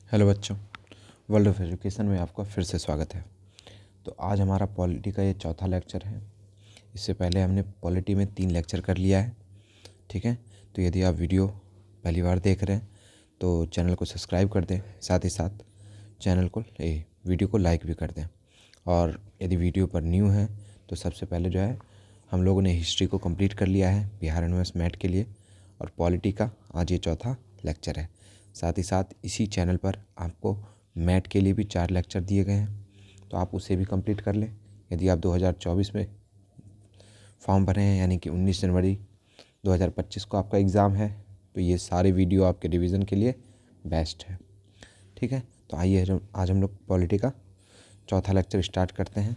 Hello बच्चों, world of education में आपका फिर से स्वागत है। तो आज हमारा पॉलिटी का ये चौथा लेक्चर है। इससे पहले हमने पॉलिटी में 3 लेक्चर कर लिया है, ठीक है। तो यदि आप वीडियो पहली बार देख रहे हैं तो चैनल को सब्सक्राइब कर दें, साथ ही साथ वीडियो को लाइक भी कर दें। और यदि वीडियो पर न्यू है तो सबसे पहले जो है हम लोगों ने हिस्ट्री को कंप्लीट कर लिया है बिहार यूनिवर्सिटी मैट के लिए, और पॉलिटी का आज ये चौथा लेक्चर है। साथ ही साथ इसी चैनल पर आपको मैट के लिए भी 4 लेक्चर दिए गए हैं, तो आप उसे भी कंप्लीट कर लें। यदि आप 2024 में फॉर्म भरे हैं, यानी कि 19 जनवरी 2025 को आपका एग्ज़ाम है, तो ये सारे वीडियो आपके रिवीजन के लिए बेस्ट है, ठीक है। तो आइए आज हम लोग पॉलिटी का चौथा लेक्चर स्टार्ट करते हैं।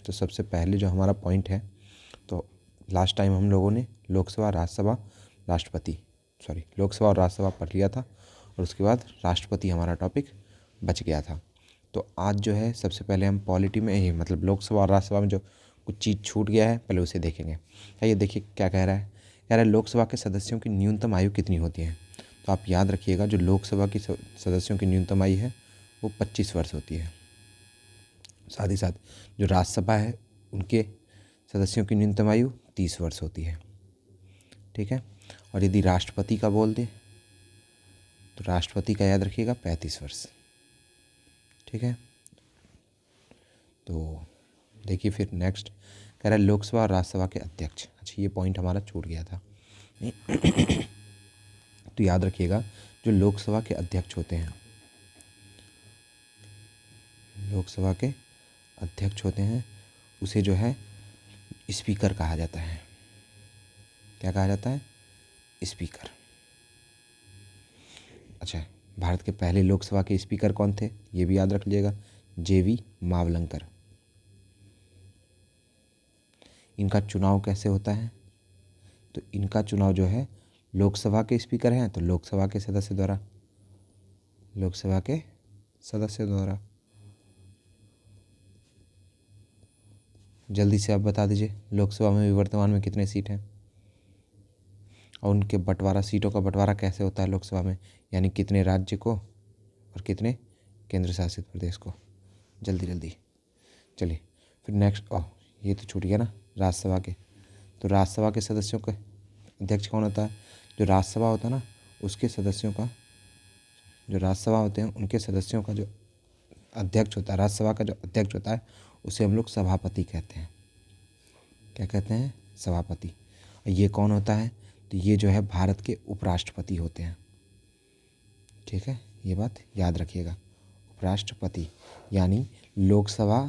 तो सबसे पहले जो हमारा पॉइंट है, तो लास्ट टाइम हम लोगों ने लोकसभा और राज्यसभा पढ़ लिया था, और उसके बाद राष्ट्रपति हमारा टॉपिक बच गया था। तो आज जो है सबसे पहले हम पॉलिटी में ही मतलब लोकसभा और राज्यसभा में जो कुछ चीज़ छूट गया है पहले उसे देखेंगे। ये देखिए क्या कह रहा है लोकसभा के सदस्यों की न्यूनतम आयु कितनी होती है। तो आप याद रखिएगा, जो लोकसभा की सदस्यों की न्यूनतम आयु है वो 25 वर्ष होती है। साथ ही साथ जो राज्यसभा है उनके सदस्यों की न्यूनतम आयु 30 वर्ष होती है, ठीक है। और यदि राष्ट्रपति का बोल दे तो राष्ट्रपति का याद रखिएगा 35 वर्ष, ठीक है। तो देखिए फिर नेक्स्ट कह रहा है लोकसभा और राज्यसभा के अध्यक्ष। अच्छा, ये पॉइंट हमारा छूट गया था। तो याद रखिएगा, जो लोकसभा के अध्यक्ष होते हैं, लोकसभा के अध्यक्ष होते हैं, उसे जो है स्पीकर कहा जाता है। क्या कहा जाता है? स्पीकर। अच्छा, भारत के पहले लोकसभा के स्पीकर कौन थे, ये भी याद रख लीजिएगा, जेवी मावलंकर। इनका चुनाव कैसे होता है? तो इनका चुनाव जो है लोकसभा के स्पीकर हैं तो लोकसभा के सदस्य द्वारा। जल्दी से आप बता दीजिए, लोकसभा में भी वर्तमान में कितने सीट हैं, और उनके सीटों का बंटवारा कैसे होता है लोकसभा में, यानी कितने राज्य को और कितने केंद्र शासित प्रदेश को। जल्दी चलिए फिर नेक्स्ट। ये तो छूट गया ना, राज्यसभा के। तो राज्यसभा के सदस्यों का अध्यक्ष कौन होता है? जो राज्यसभा होता है ना, उसके सदस्यों का, जो राज्यसभा होते हैं उनके सदस्यों का जो अध्यक्ष होता है, राज्यसभा का जो अध्यक्ष होता है, उसे हम लोग सभापति कहते हैं। क्या कहते हैं? सभापति। ये कौन होता है? तो ये जो है भारत के उपराष्ट्रपति होते हैं, ठीक है। ये बात याद रखिएगा, उपराष्ट्रपति। यानी लोकसभा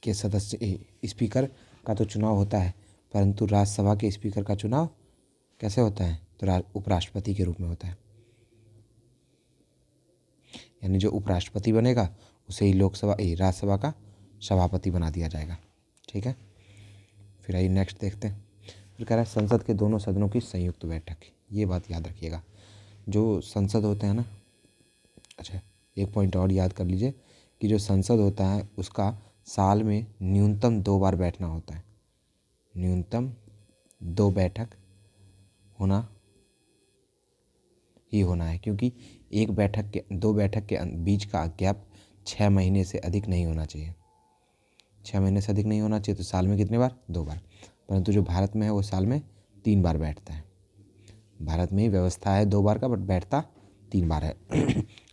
के सदस्य स्पीकर का तो चुनाव होता है, परंतु राज्यसभा के स्पीकर का चुनाव कैसे होता है? तो उपराष्ट्रपति के रूप में होता है। यानी जो उपराष्ट्रपति बनेगा उसे ही राज्यसभा का सभापति बना दिया जाएगा, ठीक है। फिर आइए नेक्स्ट देखते हैं। फिर कह रहा है संसद के दोनों सदनों की संयुक्त बैठक। ये बात याद रखिएगा, जो संसद होते हैं ना। अच्छा, एक पॉइंट और याद कर लीजिए कि जो संसद होता है उसका साल में न्यूनतम 2 बार बैठना होता है। न्यूनतम 2 बैठक होना ही होना है, क्योंकि 2 बैठक के बीच का गैप 6 महीने से अधिक नहीं होना चाहिए। 6 महीने से अधिक नहीं होना चाहिए। तो साल में कितने बार? 2 बार। परंतु जो भारत में है वो साल में 3 बार बैठता है। भारत में ही व्यवस्था है 2 बार का, बट बैठता 3 बार है।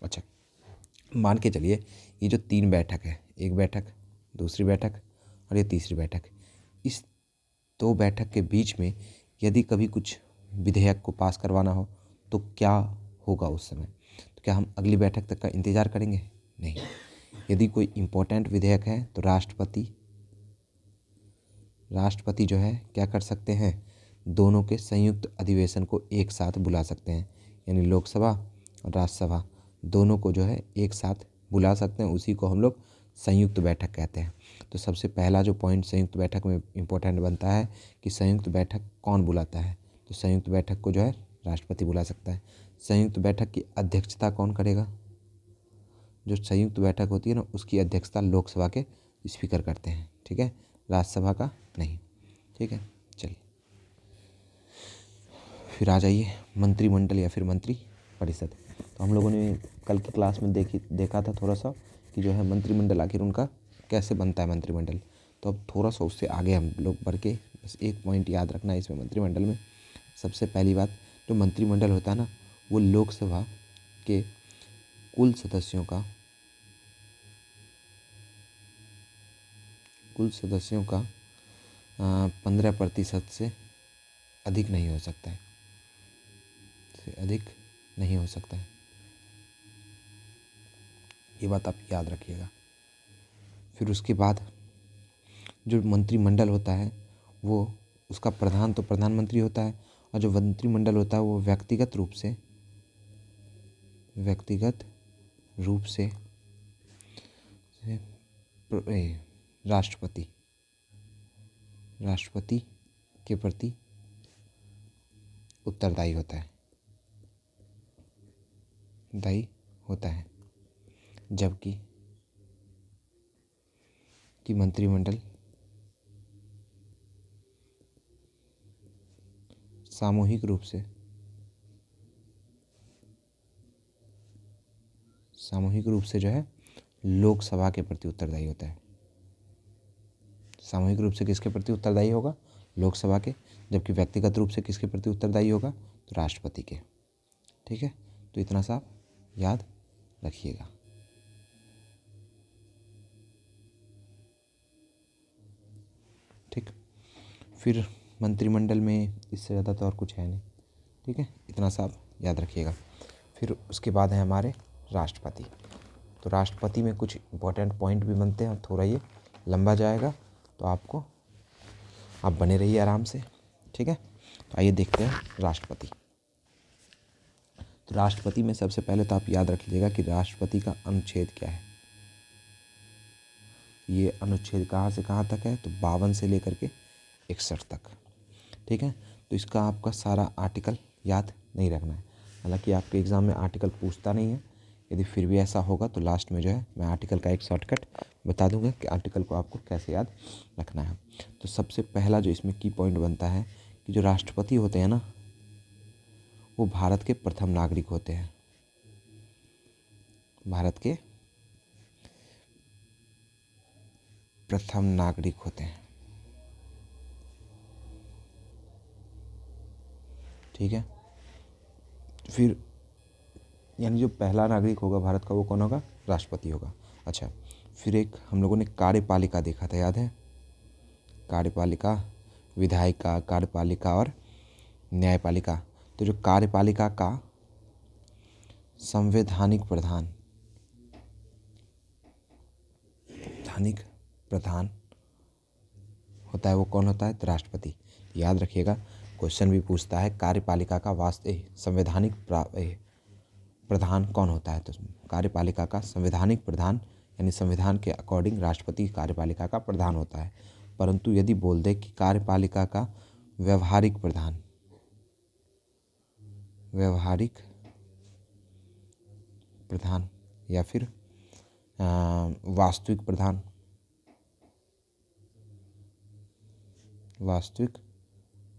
अच्छा, मान के चलिए ये जो 3 बैठक है, एक बैठक, दूसरी बैठक और ये तीसरी बैठक, इस 2 बैठक के बीच में यदि कभी कुछ विधेयक को पास करवाना हो तो क्या होगा उस समय? तो क्या हम अगली बैठक तक का इंतज़ार करेंगे? नहीं। यदि कोई इम्पोर्टेंट विधेयक है तो राष्ट्रपति जो है क्या कर सकते हैं? दोनों के संयुक्त अधिवेशन को एक साथ बुला सकते हैं। यानी लोकसभा और राज्यसभा दोनों को जो है एक साथ बुला सकते हैं, उसी को हम लोग संयुक्त बैठक कहते हैं। तो सबसे पहला जो पॉइंट संयुक्त बैठक में इम्पोर्टेंट बनता है कि संयुक्त बैठक कौन बुलाता है। तो संयुक्त बैठक को जो है राष्ट्रपति बुला सकता है। संयुक्त बैठक की अध्यक्षता कौन करेगा? जो संयुक्त बैठक होती है ना, उसकी अध्यक्षता लोकसभा के स्पीकर करते हैं, ठीक है, राज्यसभा का नहीं, ठीक है। चलिए फिर आ जाइए मंत्रिमंडल या फिर मंत्री परिषद। तो हम लोगों ने कल की क्लास में देखा था थोड़ा सा कि जो है मंत्रिमंडल आखिर उनका कैसे बनता है मंत्रिमंडल। तो अब थोड़ा सा उससे आगे हम लोग बढ़ के बस एक पॉइंट याद रखना है इसमें मंत्रिमंडल में। सबसे पहली बात, जो मंत्रिमंडल होता है ना, वो लोकसभा के कुल सदस्यों का 15% से अधिक नहीं हो सकता है, ये बात आप याद रखिएगा। फिर उसके बाद जो मंत्रिमंडल होता है वो उसका प्रधान तो प्रधानमंत्री होता है, और जो मंत्रिमंडल होता है वो व्यक्तिगत रूप से राष्ट्रपति के प्रति उत्तरदायी होता है, जबकि मंत्रिमंडल सामूहिक रूप से जो है लोकसभा के प्रति उत्तरदायी होता है। सामूहिक रूप से किसके प्रति उत्तरदायी होगा? लोकसभा के। जबकि व्यक्तिगत रूप से किसके प्रति उत्तरदायी होगा? तो राष्ट्रपति के। ठीक है, तो इतना सा आप याद रखिएगा। ठीक, फिर मंत्रिमंडल में इससे ज़्यादा तो और कुछ है नहीं। ठीक है, इतना सा आप याद रखिएगा। फिर उसके बाद है हमारे राष्ट्रपति। तो राष्ट्रपति में कुछ इंपॉर्टेंट पॉइंट भी बनते हैं और थोड़ा ये लंबा जाएगा, तो आप बने रहिए आराम से। ठीक है, तो आइए देखते हैं राष्ट्रपति। तो राष्ट्रपति में सबसे पहले तो आप याद रख लीजिएगा कि राष्ट्रपति का अनुच्छेद क्या है। ये अनुच्छेद कहाँ से कहाँ तक है? तो 52 से लेकर के 61 तक। ठीक है, तो इसका आपका सारा आर्टिकल याद नहीं रखना है। हालांकि आपके एग्ज़ाम में आर्टिकल पूछता नहीं है, यदि फिर भी ऐसा होगा तो लास्ट में जो है मैं आर्टिकल का एक शॉर्टकट बता दूंगा कि आर्टिकल को आपको कैसे याद रखना है। तो सबसे पहला जो इसमें की पॉइंट बनता है कि जो राष्ट्रपति होते हैं ना, वो भारत के प्रथम नागरिक होते हैं। भारत के प्रथम नागरिक होते हैं। ठीक है, फिर यानी जो पहला नागरिक होगा भारत का वो कौन होगा? राष्ट्रपति होगा। अच्छा, फिर एक हम लोगों ने कार्यपालिका देखा था, याद है? कार्यपालिका, विधायिका, कार्यपालिका और न्यायपालिका। तो जो कार्यपालिका का संवैधानिक प्रधान होता है, वो कौन होता है? तो राष्ट्रपति। याद रखिएगा, क्वेश्चन भी पूछता है कार्यपालिका का संवैधानिक प्रधान कौन होता है? तो कार्यपालिका का संवैधानिक प्रधान यानी संविधान के अकॉर्डिंग राष्ट्रपति कार्यपालिका का प्रधान होता है। परंतु यदि बोल दे कि कार्यपालिका का व्यवहारिक प्रधान या फिर वास्तविक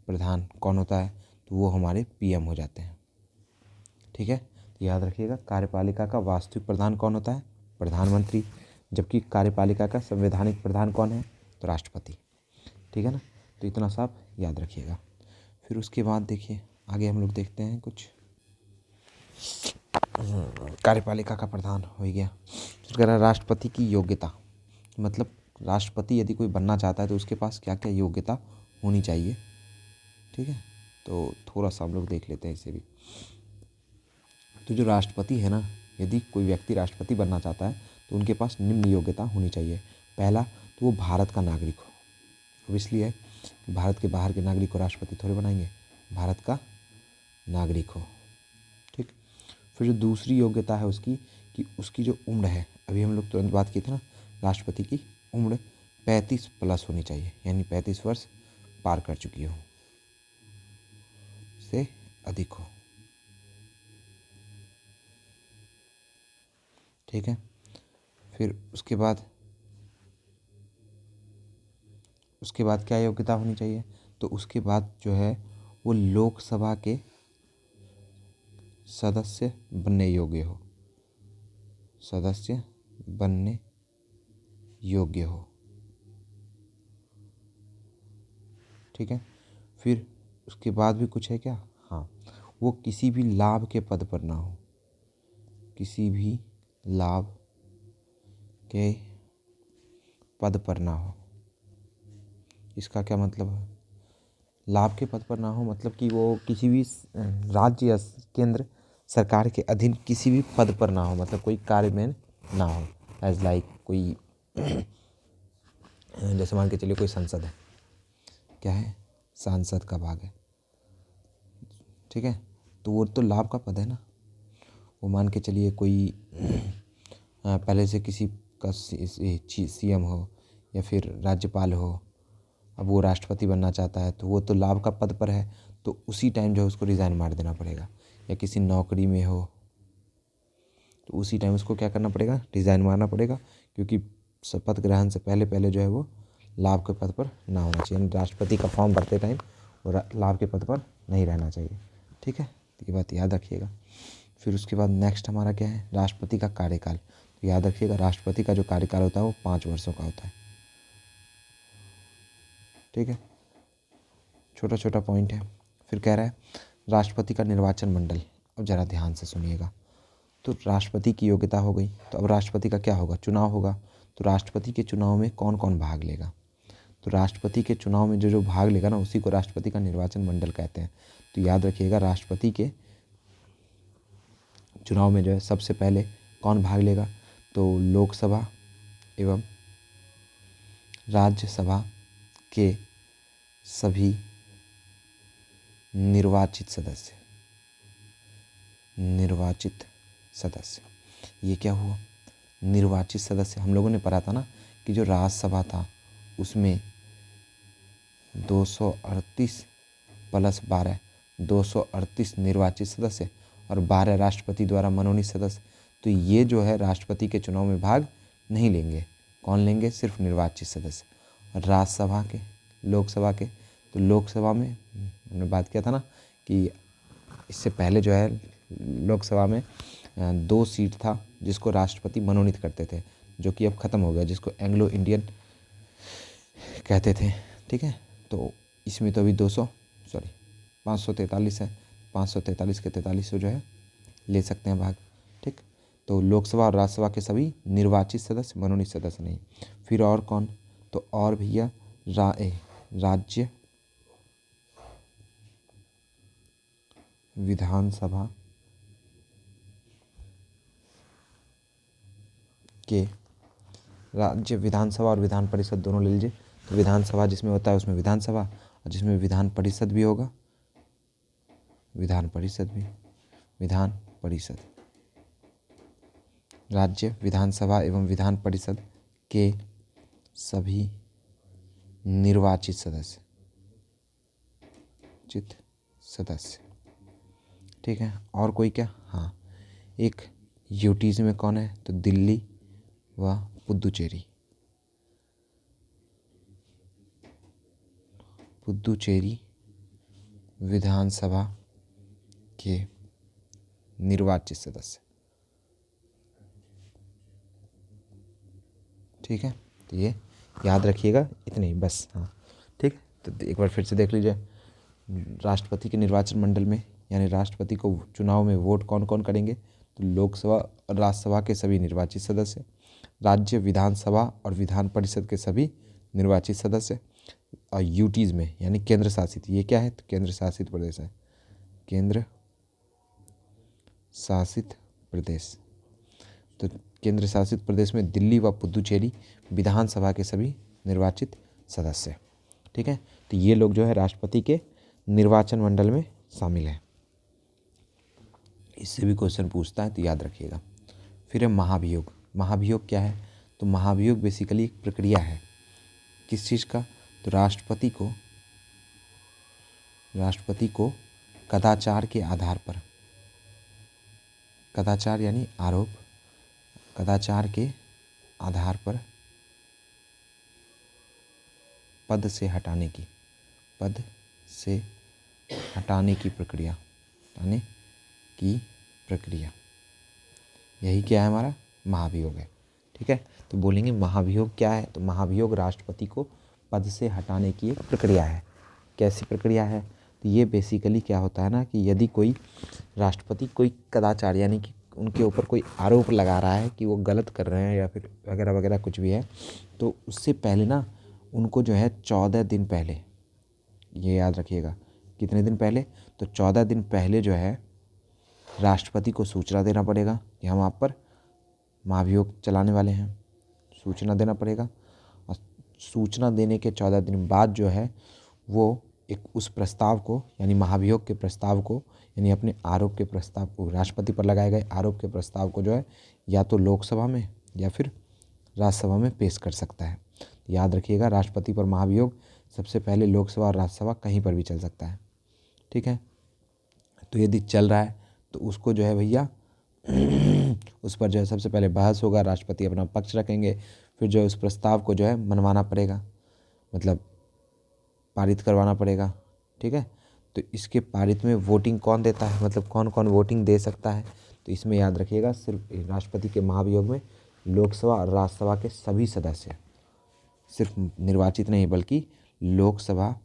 प्रधान कौन होता है? तो वो हमारे पीएम हो जाते हैं। ठीक है, तो याद रखिएगा, कार्यपालिका का वास्तविक प्रधान कौन होता है? प्रधानमंत्री। जबकि कार्यपालिका का संवैधानिक प्रधान कौन है? तो राष्ट्रपति। ठीक है ना, तो इतना सा आप याद रखिएगा। फिर उसके बाद देखिए आगे हम लोग देखते हैं कुछ। कार्यपालिका का प्रधान हो गया। फिर कह रहा है राष्ट्रपति की योग्यता, मतलब राष्ट्रपति यदि कोई बनना चाहता है तो उसके पास क्या क्या योग्यता होनी चाहिए। ठीक है, तो थोड़ा सा हम लोग देख लेते हैं इसे भी। तो जो राष्ट्रपति है ना, यदि कोई व्यक्ति राष्ट्रपति बनना चाहता है तो उनके पास निम्न योग्यता होनी चाहिए। पहला, तो वो भारत का नागरिक हो। अब इसलिए कि भारत के बाहर के नागरिक को राष्ट्रपति थोड़े बनाएंगे, भारत का नागरिक हो। ठीक, फिर जो दूसरी योग्यता है उसकी, कि उसकी जो उम्र है, अभी हम लोग तुरंत बात की थी ना, राष्ट्रपति की उम्र 35 प्लस होनी चाहिए, यानी 35 वर्ष पार कर चुकी हो, से अधिक हो। ठीक है, फिर उसके बाद क्या योग्यता होनी चाहिए? तो उसके बाद जो है वो लोकसभा के सदस्य बनने योग्य हो। सदस्य बनने योग्य हो। ठीक है, फिर उसके बाद भी कुछ है क्या? हाँ, वो किसी भी लाभ के पद पर ना हो, किसी भी लाभ के पद पर ना हो। इसका क्या मतलब है? लाभ के पद पर ना हो मतलब कि वो किसी भी राज्य या केंद्र सरकार के अधीन किसी भी पद पर ना हो, मतलब कोई कार्य में ना हो। एज लाइक कोई जैसे मान के चलिए कोई संसद है, क्या है? सांसद का भाग है। ठीक है, तो वो तो लाभ का पद है ना। वो मान के चलिए कोई पहले से किसी का सीएम हो या फिर राज्यपाल हो, अब वो राष्ट्रपति बनना चाहता है तो वो तो लाभ का पद पर है, तो उसी टाइम जो है उसको रिज़ाइन मार देना पड़ेगा। या किसी नौकरी में हो तो उसी टाइम उसको क्या करना पड़ेगा? रिज़ाइन मारना पड़ेगा, क्योंकि शपथ ग्रहण से पहले पहले जो है वो लाभ के पद पर ना होना चाहिए। राष्ट्रपति का फॉर्म भरते टाइम वो लाभ के पद पर नहीं रहना चाहिए। ठीक है, तो ये बात याद रखिएगा। फिर उसके बाद नेक्स्ट हमारा क्या है? राष्ट्रपति का कार्यकाल। तो याद रखिएगा, राष्ट्रपति का जो कार्यकाल होता है वो 5 वर्षों का होता है। ठीक है, छोटा छोटा पॉइंट है। फिर कह रहा है राष्ट्रपति का निर्वाचन मंडल। अब ज़रा ध्यान से सुनिएगा। तो राष्ट्रपति की योग्यता हो गई, तो अब राष्ट्रपति का क्या होगा? चुनाव होगा। तो राष्ट्रपति के चुनाव में कौन कौन भाग लेगा? तो राष्ट्रपति के चुनाव में जो जो भाग लेगा ना, उसी को राष्ट्रपति का निर्वाचन मंडल कहते हैं। तो याद रखिएगा, राष्ट्रपति के चुनाव में जो है सबसे पहले कौन भाग लेगा? तो लोकसभा एवं राज्यसभा के सभी निर्वाचित सदस्य। निर्वाचित सदस्य, ये क्या हुआ? निर्वाचित सदस्य। हम लोगों ने पढ़ा था ना कि जो राज्यसभा था उसमें 238 प्लस 12, 238 निर्वाचित सदस्य और 12 राष्ट्रपति द्वारा मनोनीत सदस्य। तो ये जो है राष्ट्रपति के चुनाव में भाग नहीं लेंगे। कौन लेंगे? सिर्फ निर्वाचित सदस्य। और राज्यसभा के, लोकसभा के, तो लोकसभा में हमने बात किया था ना कि इससे पहले जो है लोकसभा में 2 सीट था जिसको राष्ट्रपति मनोनीत करते थे, जो कि अब ख़त्म हो गया, जिसको एंग्लो इंडियन कहते थे। ठीक है, तो इसमें तो अभी 543 है। 543 के 43 जो है ले सकते हैं भाग। ठीक, तो लोकसभा और राज्यसभा के सभी निर्वाचित सदस्य, मनोनीत सदस्य नहीं। फिर और कौन? तो और भैया राज्य विधानसभा के, राज्य विधानसभा और विधान परिषद दोनों ले लीजिए। तो विधानसभा जिसमें होता है उसमें विधानसभा, और जिसमें विधान परिषद भी होगा, विधान परिषद भी, विधान परिषद। राज्य विधानसभा एवं विधान परिषद के सभी निर्वाचित सदस्य, चित सदस्य। ठीक है, और कोई क्या? हाँ, एक यूटीज में कौन है? तो दिल्ली व पुदुचेरी। पुदुचेरी विधानसभा के निर्वाचित सदस्य। ठीक है, तो ये याद रखिएगा, इतने ही बस। हाँ, ठीक है, तो एक बार फिर से देख लीजिए। राष्ट्रपति के निर्वाचन मंडल में, यानी राष्ट्रपति को चुनाव में वोट कौन कौन करेंगे? तो लोकसभा और राज्यसभा के सभी निर्वाचित सदस्य, राज्य विधानसभा और विधान परिषद के सभी निर्वाचित सदस्य, और यूटीज़ में यानी केंद्र शासित, ये क्या है? तो केंद्र शासित प्रदेश है, केंद्र शासित प्रदेश। तो केंद्र शासित प्रदेश में दिल्ली व पुदुचेरी विधानसभा के सभी निर्वाचित सदस्य। ठीक है, तो ये लोग जो है राष्ट्रपति के निर्वाचन मंडल में शामिल है। इससे भी क्वेश्चन पूछता है तो याद रखिएगा। फिर है महाभियोग। महाभियोग क्या है? तो महाभियोग बेसिकली एक प्रक्रिया है। किस चीज़ का? तो राष्ट्रपति को कदाचार के आधार पर, कदाचार यानी आरोप, कदाचार के आधार पर पद से हटाने की, पद से हटाने की प्रक्रिया, हटाने की प्रक्रिया, यही क्या है हमारा महाभियोग है। ठीक है, तो बोलेंगे महाभियोग क्या है? तो महाभियोग राष्ट्रपति को पद से हटाने की एक प्रक्रिया है। कैसी प्रक्रिया है? तो ये बेसिकली क्या होता है ना कि यदि कोई राष्ट्रपति कोई कदाचार यानी कि उनके ऊपर कोई आरोप लगा रहा है कि वो गलत कर रहे हैं या फिर वगैरह वगैरह कुछ भी है, तो उससे पहले ना उनको जो है 14 दिन पहले, ये याद रखिएगा, कितने दिन पहले? तो 14 दिन पहले जो है राष्ट्रपति को सूचना देना पड़ेगा कि हम आप पर महाभियोग चलाने वाले हैं। सूचना देना पड़ेगा और सूचना देने के 14 दिन बाद जो है वो एक उस प्रस्ताव को यानी महाभियोग के प्रस्ताव को यानी अपने आरोप के प्रस्ताव को, राष्ट्रपति पर लगाए गए आरोप के प्रस्ताव को जो है या तो लोकसभा में या फिर राज्यसभा में पेश कर सकता है। याद रखिएगा, राष्ट्रपति पर महाभियोग सबसे पहले लोकसभा और राज्यसभा कहीं पर भी चल सकता है। ठीक है, तो यदि चल रहा है तो उसको जो है भैया उस पर जो है सबसे पहले बहस होगा, राष्ट्रपति अपना पक्ष रखेंगे, फिर जो है उस प्रस्ताव को जो है मनवाना पड़ेगा, मतलब पारित करवाना पड़ेगा। ठीक है, तो इसके पारित में वोटिंग कौन देता है, मतलब कौन कौन वोटिंग दे सकता है? तो इसमें याद रखिएगा सिर्फ राष्ट्रपति के महाभियोग में लोकसभा और राज्यसभा के सभी सदस्य, सिर्फ निर्वाचित नहीं बल्कि लोकसभा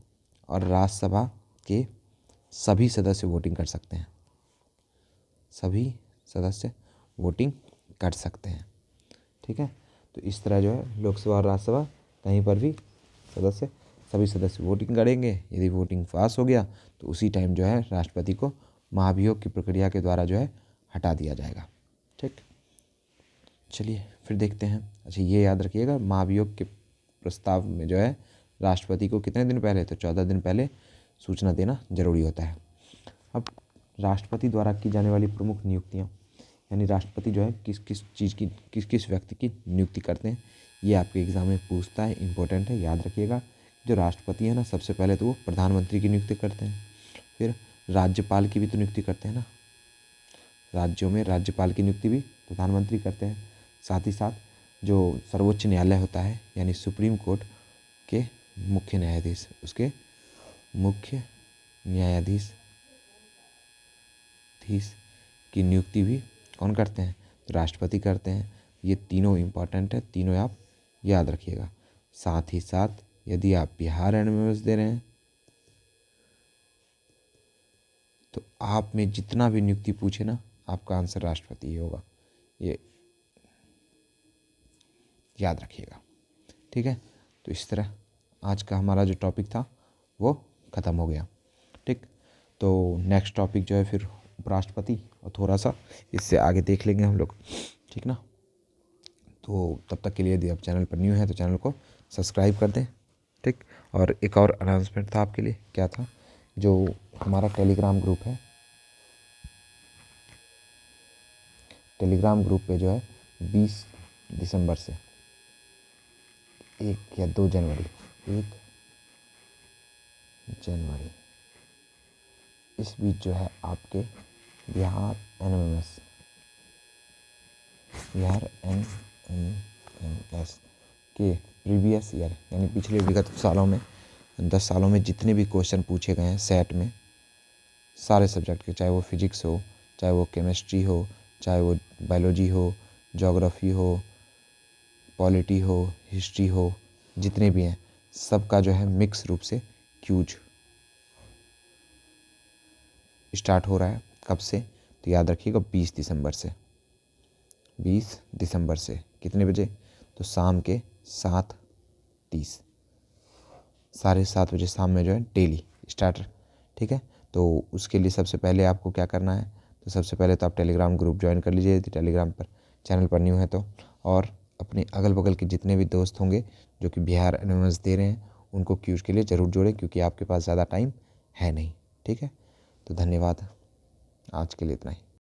और राज्यसभा के सभी सदस्य वोटिंग कर सकते हैं। सभी सदस्य वोटिंग कर सकते हैं। ठीक है, तो इस तरह जो है लोकसभा और राज्यसभा कहीं पर भी सभी सदस्य वोटिंग करेंगे। यदि वोटिंग पास हो गया तो उसी टाइम जो है राष्ट्रपति को महाभियोग की प्रक्रिया के द्वारा जो है हटा दिया जाएगा। ठीक, चलिए फिर देखते हैं। अच्छा, ये याद रखिएगा, महाभियोग के प्रस्ताव में जो है राष्ट्रपति को कितने दिन पहले? तो 14 दिन पहले सूचना देना जरूरी होता है। अब राष्ट्रपति द्वारा की जाने वाली प्रमुख नियुक्तियाँ, यानी राष्ट्रपति जो है किस किस चीज़ की, किस किस व्यक्ति की नियुक्ति करते हैं, ये आपके एग्ज़ाम में पूछता है, इम्पोर्टेंट है, याद रखिएगा। जो राष्ट्रपति है ना, सबसे पहले तो वो प्रधानमंत्री की नियुक्ति करते हैं, फिर राज्यपाल की भी तो नियुक्ति करते हैं ना, राज्यों में राज्यपाल की नियुक्ति भी प्रधानमंत्री करते हैं। साथ ही साथ जो सर्वोच्च न्यायालय होता है यानी सुप्रीम कोर्ट के मुख्य न्यायाधीश, उसके मुख्य न्यायाधीश की नियुक्ति भी कौन करते हैं? तो राष्ट्रपति करते हैं। ये तीनों इम्पॉर्टेंट है, तीनों आप याद रखिएगा। साथ ही साथ यदि आप बिहार एनएमएमएस दे रहे हैं तो आप में जितना भी नियुक्ति पूछे ना, आपका आंसर राष्ट्रपति ही होगा, ये याद रखिएगा। ठीक है, तो इस तरह आज का हमारा जो टॉपिक था वो ख़त्म हो गया। ठीक, तो नेक्स्ट टॉपिक जो है फिर उपराष्ट्रपति और थोड़ा सा इससे आगे देख लेंगे हम लोग। ठीक ना, तो तब तक के लिए यदि आप चैनल पर न्यू हैं तो चैनल को सब्सक्राइब कर दें। ठीक, और एक और अनाउंसमेंट था आपके लिए, क्या था? जो हमारा टेलीग्राम ग्रुप है, टेलीग्राम ग्रुप पे जो है 20 दिसंबर से 1 या 2 जनवरी 1 जनवरी इस बीच जो है आपके बिहार एनएमएमएस के प्रीवियस ईयर यानी पिछले विगत सालों में 10 सालों में जितने भी क्वेश्चन पूछे गए हैं सेट में, सारे सब्जेक्ट के, चाहे वो फिजिक्स हो, चाहे वो केमिस्ट्री हो, चाहे वो बायोलॉजी हो, ज्योग्राफी हो, पॉलिटी हो, हिस्ट्री हो, जितने भी हैं सबका जो है मिक्स रूप से क्यूज स्टार्ट हो रहा है। कब से? तो याद रखिएगा 20 दिसंबर से। 20 दिसंबर से कितने बजे? तो शाम के 7:30, 7:30 बजे शाम में जो है डेली स्टार्ट। ठीक है, तो उसके लिए सबसे पहले आपको क्या करना है? तो सबसे पहले तो आप टेलीग्राम ग्रुप ज्वाइन कर लीजिए यदि टेलीग्राम पर चैनल पर न्यू है तो, और अपने अगल बगल के जितने भी दोस्त होंगे जो कि बिहार एनएमएमएस दे रहे हैं उनको क्यूज के लिए ज़रूर जोड़ें, क्योंकि आपके पास ज़्यादा टाइम है नहीं। ठीक है, तो धन्यवाद, आज के लिए इतना ही।